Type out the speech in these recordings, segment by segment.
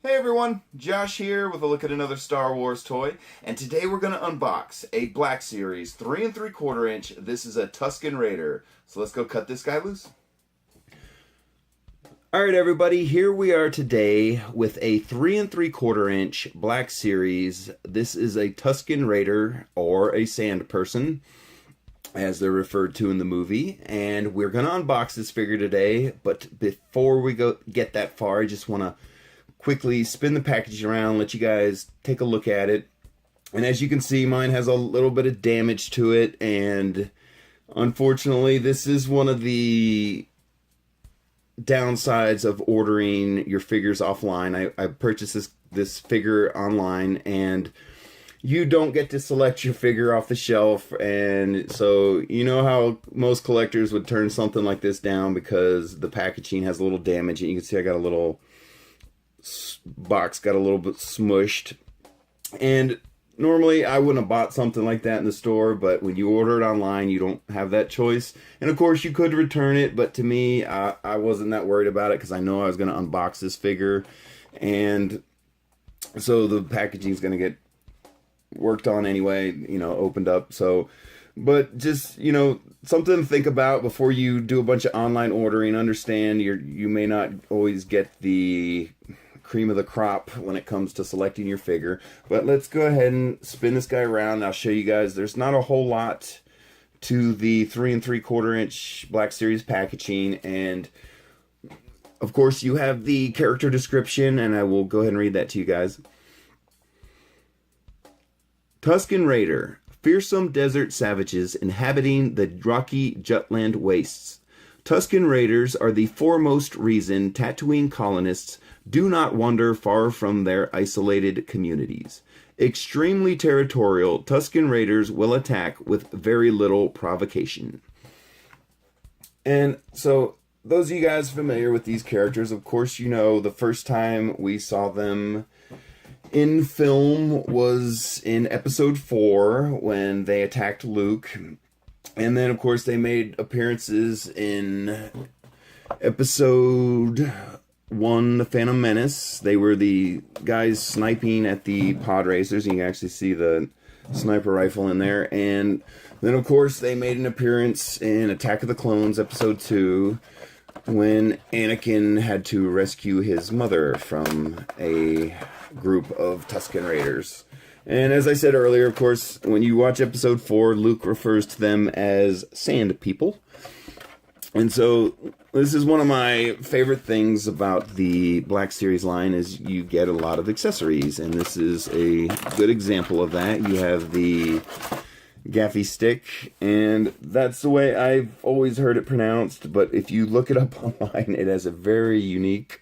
Hey everyone, Josh here with a look at another Star Wars toy, and today we're going to unbox a Black Series 3 3/4 inch. This is a Tuscan Raider. So let's go cut this guy loose. Alright everybody, here we are today with a 3 3/4 inch Black Series. This is a Tuscan Raider, or a sand person, as they're referred to in the movie, and we're going to unbox this figure today. But before we get that far, I just want to quickly spin the package around, let you guys take a look at it. And as you can see, mine has a little bit of damage to it, and unfortunately this is one of the downsides of ordering your figures offline. I purchased this figure online, and you don't get to select your figure off the shelf, and so you know how most collectors would turn something like this down because the packaging has a little damage. And you can see I got a little box got a little bit smushed, and normally I wouldn't have bought something like that in the store, but when you order it online you don't have that choice. And of course you could return it, but to me I wasn't that worried about it because I know I was going to unbox this figure, and so the packaging is going to get worked on anyway, you know, opened up. So but just, you know, something to think about before you do a bunch of online ordering. Understand you may not always get the cream of the crop when it comes to selecting your figure. But let's go ahead and spin this guy around. I'll show you guys. There's not a whole lot to the 3 3/4 inch Black Series packaging, and of course you have the character description, and I will go ahead and read that to you guys. Tuscan Raider, fearsome desert savages inhabiting the rocky Jutland wastes. Tuscan Raiders are the foremost reason Tatooine colonists do not wander far from their isolated communities. Extremely territorial, Tuscan Raiders will attack with very little provocation. And so, those of you guys familiar with these characters, of course you know the first time we saw them in film was in episode 4 when they attacked Luke. And then of course they made appearances in episode 1, The Phantom Menace. They were the guys sniping at the pod racers. You can actually see the sniper rifle in there. And then of course they made an appearance in Attack of the Clones episode 2 when Anakin had to rescue his mother from a group of Tuscan Raiders. And as I said earlier, of course, when you watch episode 4, Luke refers to them as sand people. And so this is one of my favorite things about the Black Series line, is you get a lot of accessories, and this is a good example of that. You have the gaffy stick, and that's the way I've always heard it pronounced, but if you look it up online, it has a very unique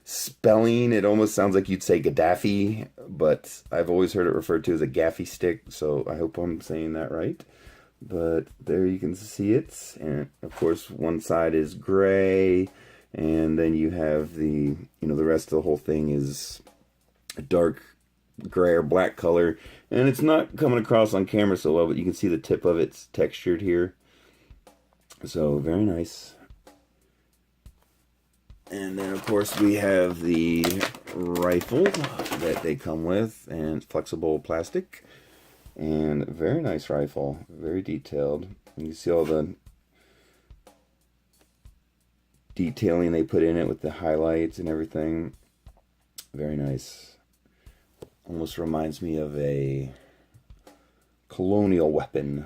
spelling. It almost sounds like you'd say Gaddafi, but I've always heard it referred to as a gaffy stick, so I hope I'm saying that right. But there you can see it, and of course one side is gray, and then you have the, you know, the rest of the whole thing is a dark gray or black color, and it's not coming across on camera so well, but you can see the tip of it's textured here, so very nice. And then of course we have the rifle that they come with, and flexible plastic, and very nice rifle, very detailed. And you see all the detailing they put in it with the highlights and everything. Very nice. Almost reminds me of a colonial weapon.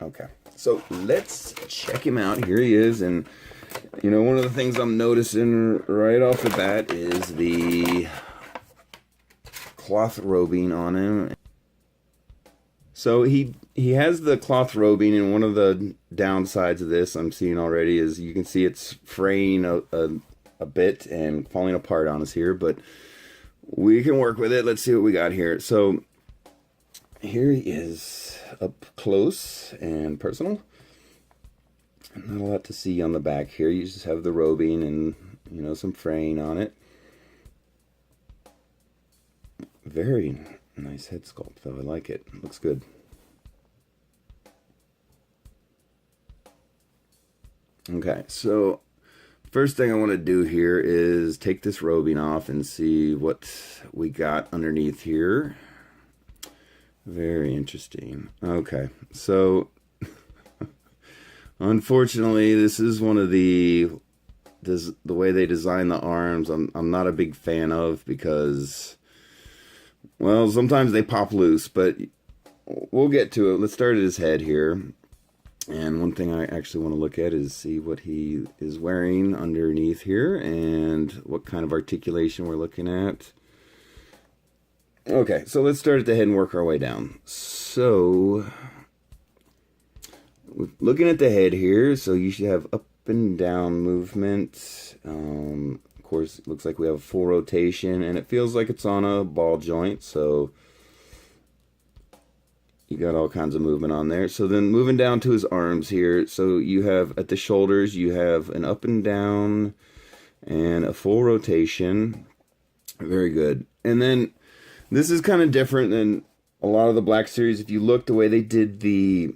Okay, so let's check him out. Here he is, and you know, one of the things I'm noticing right off the bat is the cloth robing on him. So he has the cloth robing, and one of the downsides of this I'm seeing already is you can see it's fraying a bit and falling apart on us here, but we can work with it. Let's see what we got here. So here he is up close and personal. Not a lot to see on the back here. You just have the robing and, you know, some fraying on it. Very nice head sculpt though. I like it. Looks good. Okay, so first thing I want to do here is take this robing off and see what we got underneath here. Very interesting. Okay, so unfortunately, this is one of the way they design the arms. I'm not a big fan of, because, well, sometimes they pop loose, but we'll get to it. Let's start at his head here. And one thing I actually want to look at is see what he is wearing underneath here and what kind of articulation we're looking at. Okay, so let's start at the head and work our way down. So, looking at the head here, so you should have up and down movement. Of course, it looks like we have a full rotation, and it feels like it's on a ball joint, so you got all kinds of movement on there. So then moving down to his arms here, so you have at the shoulders, you have an up and down and a full rotation. Very good. And then this is kind of different than a lot of the Black Series. If you look the way they did the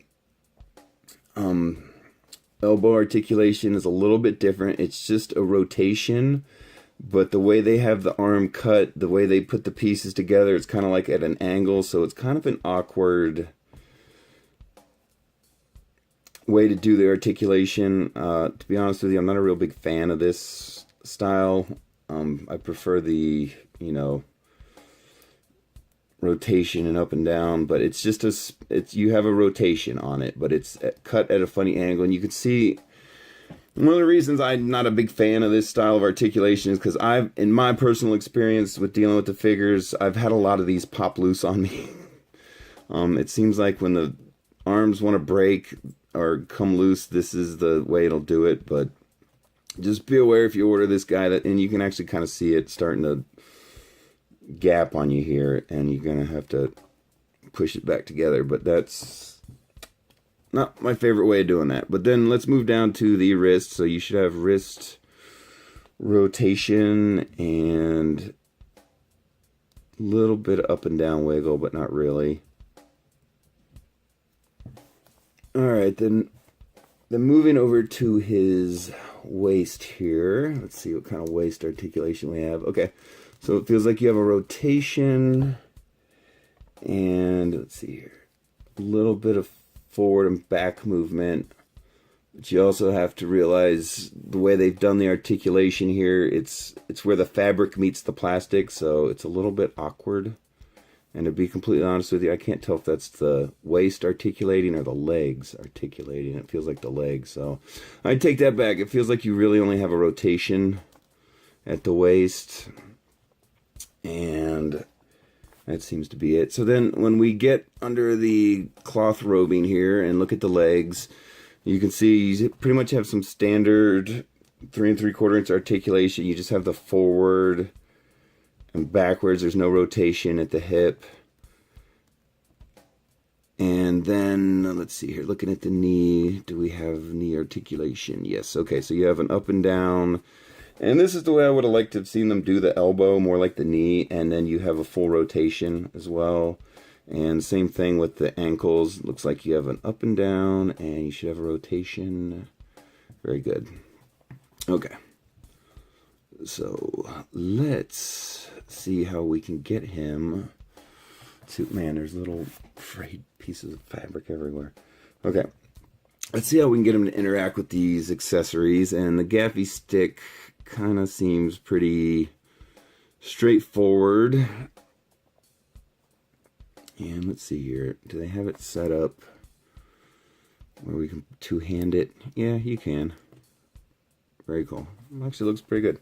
elbow articulation is a little bit different. It's just a rotation, but the way they have the arm cut, the way they put the pieces together, it's kind of like at an angle, so it's kind of an awkward way to do the articulation. To be honest with you, I'm not a real big fan of this style. I prefer the, rotation and up and down, but it's just you have a rotation on it, but it's cut at a funny angle, and you can see one of the reasons I'm not a big fan of this style of articulation is because in my personal experience with dealing with the figures, I've had a lot of these pop loose on me. It seems like when the arms want to break or come loose, this is the way it'll do it, but just be aware if you order this guy, and you can actually kind of see it starting to gap on you here, and you're gonna have to push it back together, but that's not my favorite way of doing that. But then let's move down to the wrist. So you should have wrist rotation and a little bit of up and down wiggle, but not really. Alright, then moving over to his waist here. Let's see what kind of waist articulation we have. Okay, so it feels like you have a rotation, and let's see here, a little bit of forward and back movement. But you also have to realize the way they've done the articulation here, it's where the fabric meets the plastic, so it's a little bit awkward. And to be completely honest with you, I can't tell if that's the waist articulating or the legs articulating. It feels like the legs, so I take that back. It feels like you really only have a rotation at the waist, and that seems to be it. So then when we get under the cloth robing here and look at the legs, you can see you pretty much have some standard 3 3/4 inch articulation. You just have the forward and backwards. There's no rotation at the hip. And then, let's see here, looking at the knee, do we have knee articulation? Yes, okay, so you have an up and down. And this is the way I would have liked to have seen them do the elbow, more like the knee, and then you have a full rotation as well. And same thing with the ankles. Looks like you have an up and down, and you should have a rotation. Very good. Okay. So let's see how we can get him to, man, there's little frayed pieces of fabric everywhere. Okay. Let's see how we can get him to interact with these accessories. And the gaffy stick kind of seems pretty straightforward. And let's see here. Do they have it set up where we can two-hand it? Yeah, you can. Very cool. Actually looks pretty good.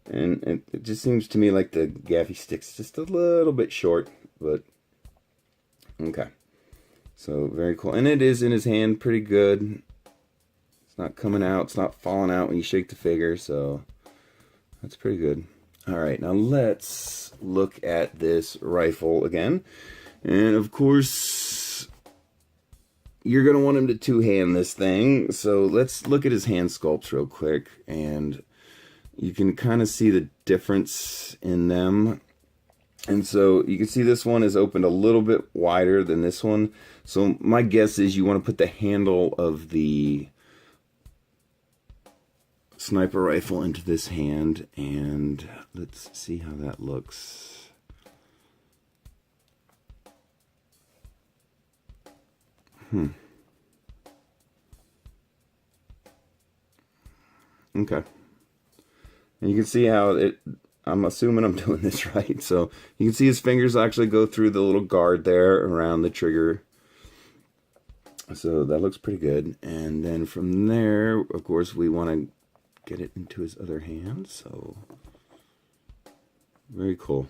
And it just seems to me like the gaffy stick's just a little bit short, but okay. So very cool. And it is in his hand pretty good. It's not coming out. It's not falling out when you shake the figure, so that's pretty good. All right, now let's look at this rifle again. And of course, you're going to want him to two-hand this thing. So let's look at his hand sculpts real quick, and you can kind of see the difference in them. And so you can see this one is opened a little bit wider than this one. So my guess is you want to put the handle of the sniper rifle into this hand, and let's see how that looks. Okay. And you can see how I'm assuming I'm doing this right. So you can see his fingers actually go through the little guard there around the trigger. So that looks pretty good. And then from there, of course, we want to get it into his other hand. So very cool.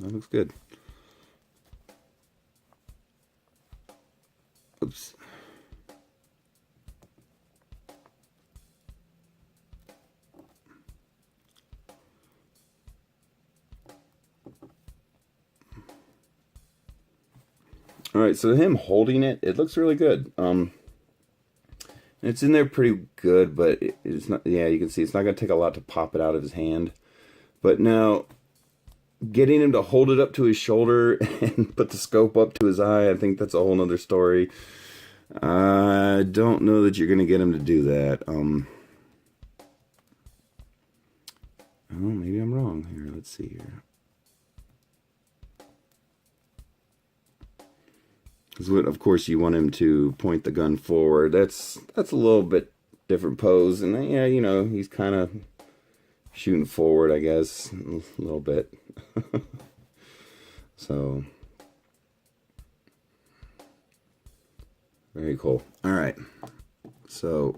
That looks good. Oops. All right, so him holding it, it looks really good. It's in there pretty good, but it's not. Yeah, you can see it's not going to take a lot to pop it out of his hand. But now, getting him to hold it up to his shoulder and put the scope up to his eye, I think that's a whole nother story. I don't know that you're going to get him to do that. Oh, maybe I'm wrong here. Let's see here. Because of course you want him to point the gun forward. That's a little bit different pose, and yeah, you know, he's kind of shooting forward, I guess, a little bit. So very cool. All right, so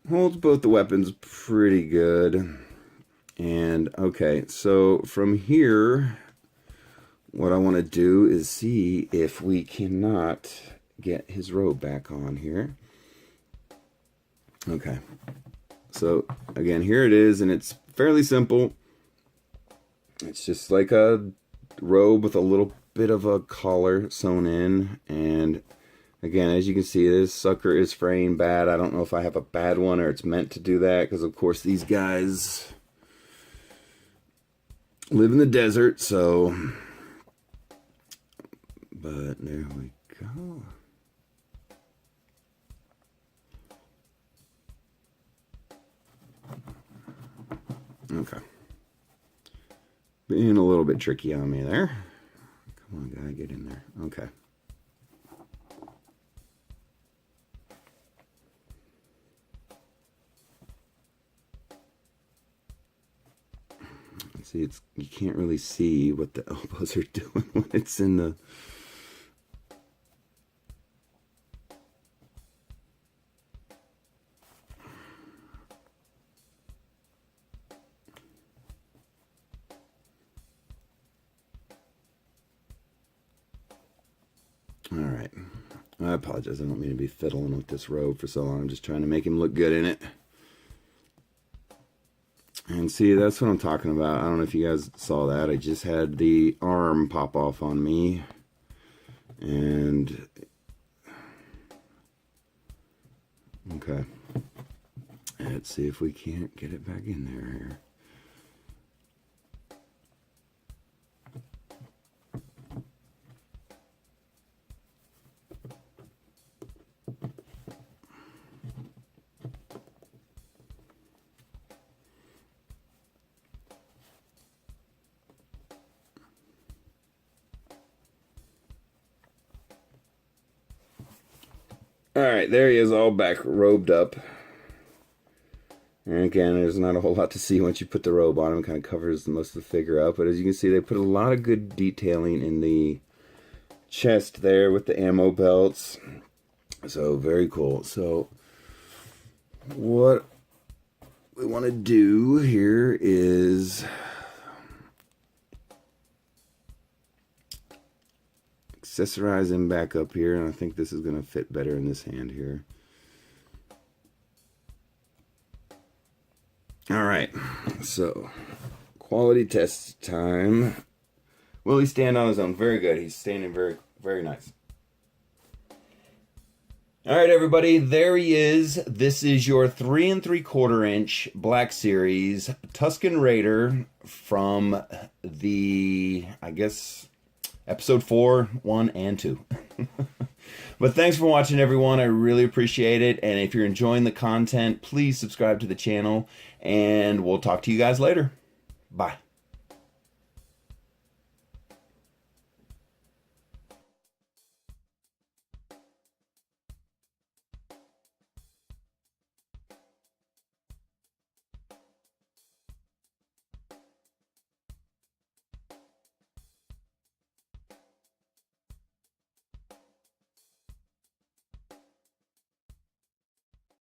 holds both the weapons pretty good. And okay, so from here, what I want to do is see if we cannot get his robe back on here. Okay. So, again, here it is, and it's fairly simple. It's just like a robe with a little bit of a collar sewn in. And, again, as you can see, this sucker is fraying bad. I don't know if I have a bad one or it's meant to do that, because, of course, these guys live in the desert, so... But there we go. Okay. Being a little bit tricky on me there. Come on, guy, get in there. Okay. See, you can't really see what the elbows are doing when it's in the... Alright, I apologize, I don't mean to be fiddling with this robe for so long. I'm just trying to make him look good in it. And see, that's what I'm talking about. I don't know if you guys saw that. I just had the arm pop off on me. And... okay. Let's see if we can't get it back in there here. Alright, there he is, all back robed up. And again, there's not a whole lot to see once you put the robe on him. It kind of covers most of the figure up. But as you can see, they put a lot of good detailing in the chest there with the ammo belts. So, very cool. So, what we want to do here is... accessorize him back up here, and I think this is going to fit better in this hand here. Alright, so quality test time. Will he stand on his own? Very good. He's standing very, very nice. All right, everybody, there he is. This is your 3 3/4 inch Black Series Tuscan Raider from the, I guess, episode 4, 1, and 2. But thanks for watching, everyone. I really appreciate it. And if you're enjoying the content, please subscribe to the channel, and we'll talk to you guys later. Bye.